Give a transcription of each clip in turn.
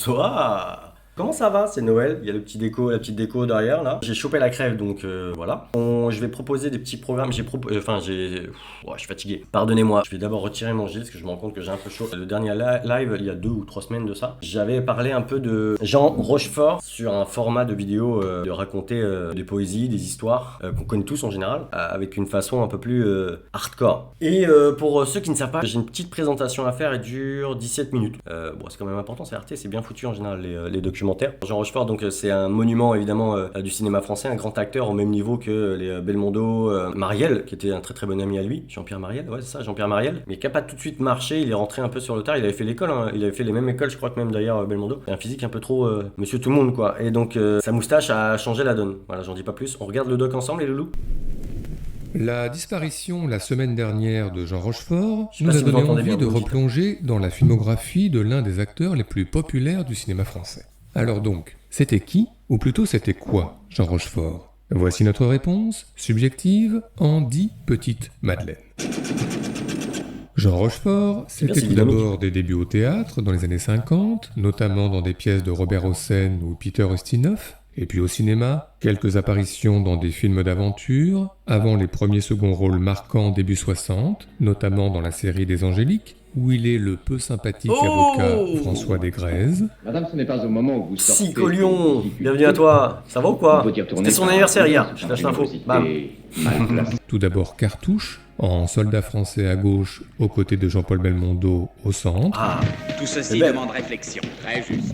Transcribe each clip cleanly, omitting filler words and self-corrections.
Bonsoir. Comment ça va? C'est Noël, il y a la petite déco derrière là. J'ai chopé la crève donc voilà. Je vais proposer des petits programmes. Je suis fatigué. Pardonnez-moi. Je vais d'abord retirer mon gilet parce que je me rends compte que j'ai un peu chaud. Le dernier live, il y a 2 ou 3 semaines de ça, j'avais parlé un peu de Jean Rochefort sur un format de vidéo de raconter des poésies, des histoires qu'on connaît tous en général, avec une façon un peu plus hardcore. Et pour ceux qui ne savent pas, j'ai une petite présentation à faire, elle dure 17 minutes. Bon, c'est quand même important, c'est Arte, c'est bien foutu en général les documentaires. Jean Rochefort, donc c'est un monument évidemment du cinéma français, un grand acteur au même niveau que les Belmondo, Marielle, qui était un très très bon ami à lui, Jean-Pierre Marielle, ouais c'est ça, Jean-Pierre Marielle, mais qui a pas tout de suite marché, il est rentré un peu sur le tard, il avait fait l'école, hein, il avait fait les mêmes écoles, je crois que même d'ailleurs Belmondo, un physique un peu trop monsieur tout le monde quoi, et donc sa moustache a changé la donne. Voilà, j'en dis pas plus, on regarde le doc ensemble les loulous. La disparition la semaine dernière de Jean Rochefort Je sais pas nous a si vous donné entendez envie bien, de vous le dites. replonger dans la filmographie de l'un des acteurs les plus populaires du cinéma français. Alors donc, c'était qui, ou plutôt c'était quoi, Jean Rochefort? Voici notre réponse, subjective, en 10 petites madeleines. Jean Rochefort, c'est c'était tout dynamique. d'abord des débuts au théâtre dans les années 50, notamment dans des pièces de Robert Hossein ou Peter Ustinov, et puis au cinéma, quelques apparitions dans des films d'aventure, avant les premiers seconds rôles marquants début 60, notamment dans la série des Angéliques, où il est le peu sympathique avocat François Desgrèzes. Madame, ce n'est pas au moment où vous sortez... Psycholion, bienvenue à toi, ça va ou quoi? On peut y retourner C'était son par anniversaire hier, prudence, je par lâche l'info, générosité, bam. mal placée. Tout d'abord Cartouche, en soldat français à gauche, aux côtés de Jean-Paul Belmondo au centre. Ah, Tout ceci C'est belle. demande réflexion. Très juste.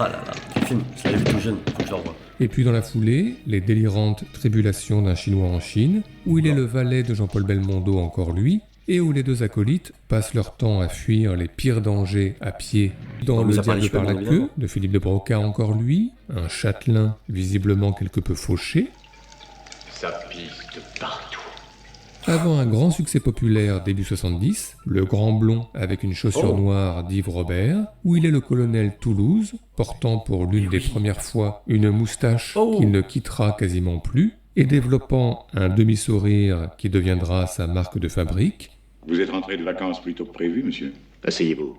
ah là là, quel film, je l'avais vu tout jeune, faut que je le revoie. Et puis dans la foulée, les délirantes tribulations d'un Chinois en Chine, où il est le valet de Jean-Paul Belmondo encore lui, et où les deux acolytes passent leur temps à fuir les pires dangers à pied. Dans On Le nous a parlé Diable cheveux, par la bien queue évidemment. de Philippe de Broca encore lui, un châtelain visiblement quelque peu fauché, Ça piste partout. avant un grand succès populaire début 70, Le Grand Blond avec une chaussure Oh. noire d'Yves Robert, où il est le colonel Toulouse, portant pour l'une des premières fois une moustache Oh. qu'il ne quittera quasiment plus, et développant un demi-sourire qui deviendra sa marque de fabrique. Vous êtes rentré de vacances plus tôt que prévu, monsieur? Asseyez-vous.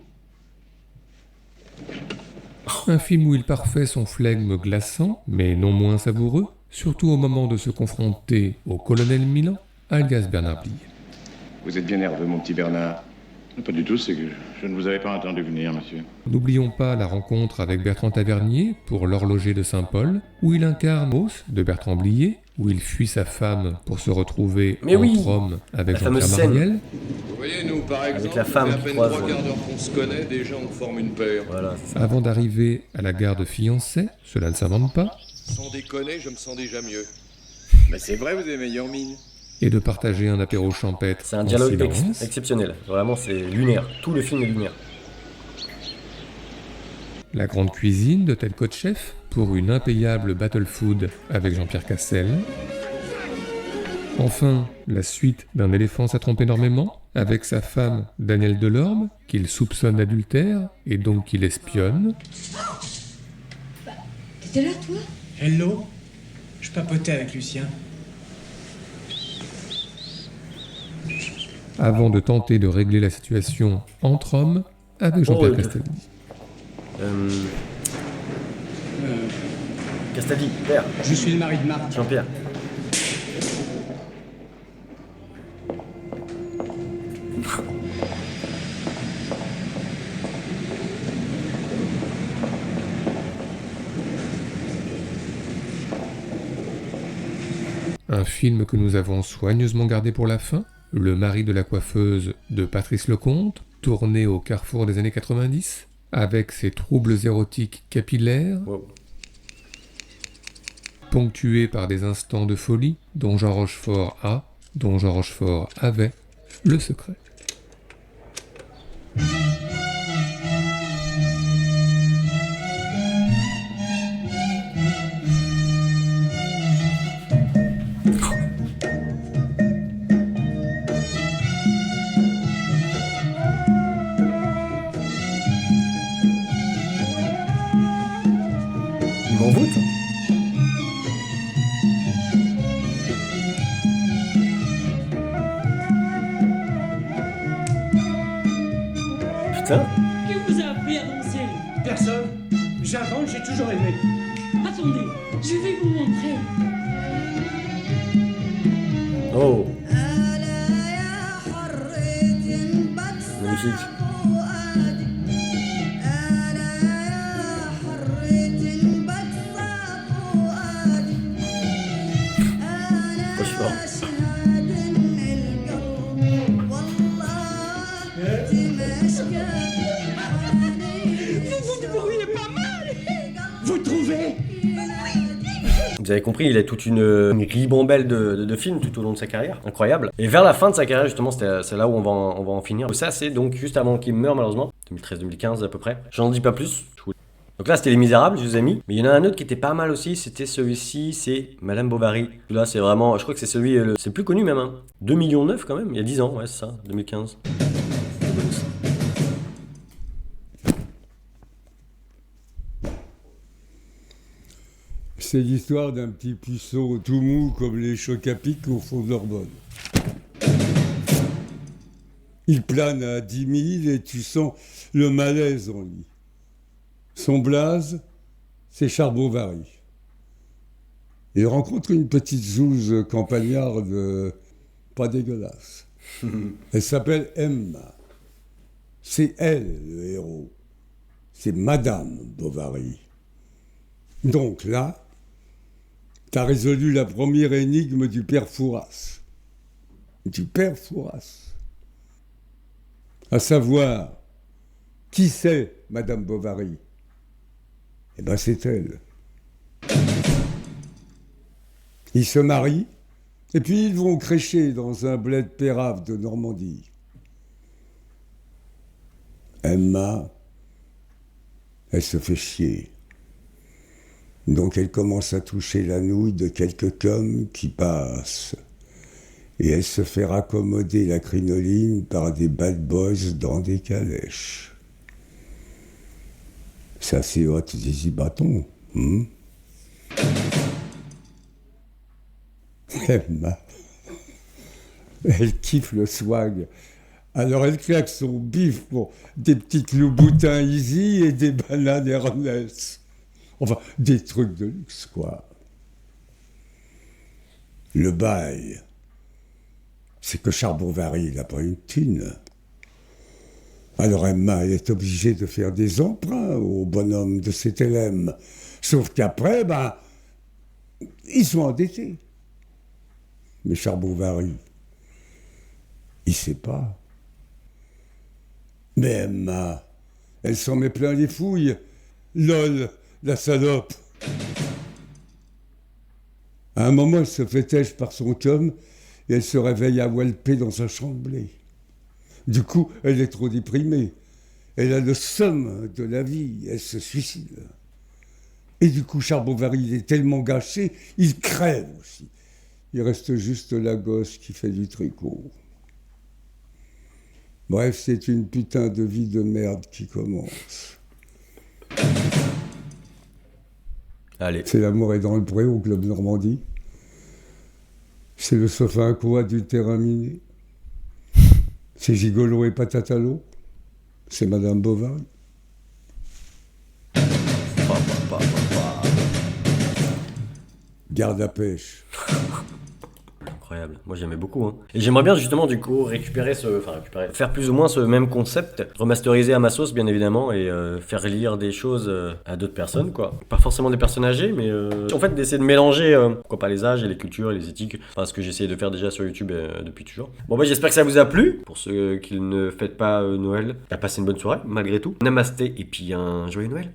Un film où il parfait son flegme glaçant, mais non moins savoureux, surtout au moment de se confronter au colonel Milan, alias Bernard Blier. Vous êtes bien nerveux, mon petit Bernard. Pas du tout, c'est que je ne vous avais pas entendu venir, monsieur. N'oublions pas la rencontre avec Bertrand Tavernier pour L'Horloger de Saint-Paul, où il incarne Mauss de Bertrand Blier, où il fuit sa femme pour se retrouver Mais entre oui, hommes avec la fameuse Jean-Pierre scène. Marielle. Vous voyez, nous, par exemple, la femme ça fait qui à peine croise, 3 quarts d'heure qu'on se connaît, déjà on forme une paire. Voilà, c'est ça. Avant d'arriver à la gare de fiançailles, cela ne s'invente pas, Sans déconner, je me sens déjà mieux. Mais c'est vrai, vous avez meilleure mine. et de partager un apéro champêtre C'est un en dialogue silence. exceptionnel, vraiment c'est lunaire, tout le film est lunaire. La grande cuisine de Ted Kotcheff pour une impayable battle food avec Jean-Pierre Cassel. Enfin, la suite d'un éléphant ça trompe énormément avec sa femme Danielle Delorme qu'il soupçonne d'adultère et donc qu'il espionne. T'étais là, toi? Hello? Je papotais avec Lucien. Avant de tenter de régler la situation entre hommes avec Jean-Pierre Oh, Castaldi. Castaldi, père, Je suis le mari de Marthe. Jean-Pierre. Un film que nous avons soigneusement gardé pour la fin, Le mari de la coiffeuse de Patrice Lecomte, tourné au carrefour des années 90, avec ses troubles érotiques capillaires, Wow. ponctués par des instants de folie dont Jean Rochefort avait le secret. Il m'envoûte. Putain, Qui vous a appris à danser? J'invente, j'ai toujours aimé. Attendez, je vais vous montrer. Oh, magnifique. Franchement. Vous débrouillez pas mal. Vous trouvez? Vous avez compris, il a toute une ribambelle de films tout au long de sa carrière, incroyable. Et vers la fin de sa carrière, justement, c'est là où on va en finir. Ça, c'est donc juste avant qu'il meure, malheureusement, 2013-2015 à peu près. J'en dis pas plus. Donc là, c'était Les Misérables, je vous ai mis. Mais il y en a un autre qui était pas mal aussi, c'était celui-ci, c'est Madame Bovary. Là, c'est vraiment, je crois que c'est celui, c'est le plus connu même, hein. 2,9 millions quand même, il y a 10 ans, ouais, c'est ça, 2015. C'est l'histoire d'un petit puceau tout mou comme les chocs à pic au fond de l'Orbonne. Il plane à 10 000 et tu sens le malaise en lui. Son blaze, c'est Charles Bovary. Il rencontre une petite zouze campagnarde pas dégueulasse. Elle s'appelle Emma. C'est elle le héros. C'est Madame Bovary. Donc là, t'as résolu la première énigme du père Fouras. Du père Fouras. À savoir, qui c'est Madame Bovary? Eh ben c'est elle. Ils se marient, et puis ils vont crécher dans un bled pérave de Normandie. Emma, elle se fait chier. Donc elle commence à toucher la nouille de quelques coms qui passent. Et elle se fait raccommoder la crinoline par des bad boys dans des calèches. Ça c'est hot des bâtons. Emma, elle kiffe le swag. Alors elle claque son bif pour des petites loups-boutins easy et des bananes Ernest. Enfin, des trucs de luxe, quoi. Le bail, c'est que Charles Bovary, il n'a pas une thune. Alors Emma, elle est obligée de faire des emprunts au bonhomme de cet LM. Sauf qu'après, ils sont endettés. Mais Charles Bovary, il sait pas. Mais Emma, elle s'en met plein les fouilles. Lol, la salope. À un moment, elle se fait têche par son chum et elle se réveille à Walpé dans sa chamblée. Du coup, elle est trop déprimée. Elle a le seum de la vie. Elle se suicide. Et du coup, Charles Bovary, il est tellement gâché, il crève aussi. Il reste juste la gosse qui fait du tricot. Bref, c'est une putain de vie de merde qui commence. Allez. C'est L'amour est dans le pré au Club Normandie. C'est le sofa inco adultère miné. C'est Gigolo et patate à l'eau. C'est Madame Bovary. Garde à pêche. Incroyable, moi j'aimais beaucoup. Hein. Et j'aimerais bien justement du coup faire plus ou moins ce même concept, remasteriser à ma sauce bien évidemment et faire lire des choses à d'autres personnes quoi. Pas forcément des personnes âgées mais en fait d'essayer de mélanger pourquoi pas les âges et les cultures et les éthiques, enfin ce que j'essaie de faire déjà sur YouTube depuis toujours. Bon bah j'espère que ça vous a plu, pour ceux qui ne fêtent pas Noël, passez une bonne soirée malgré tout. Namasté et puis un joyeux Noël.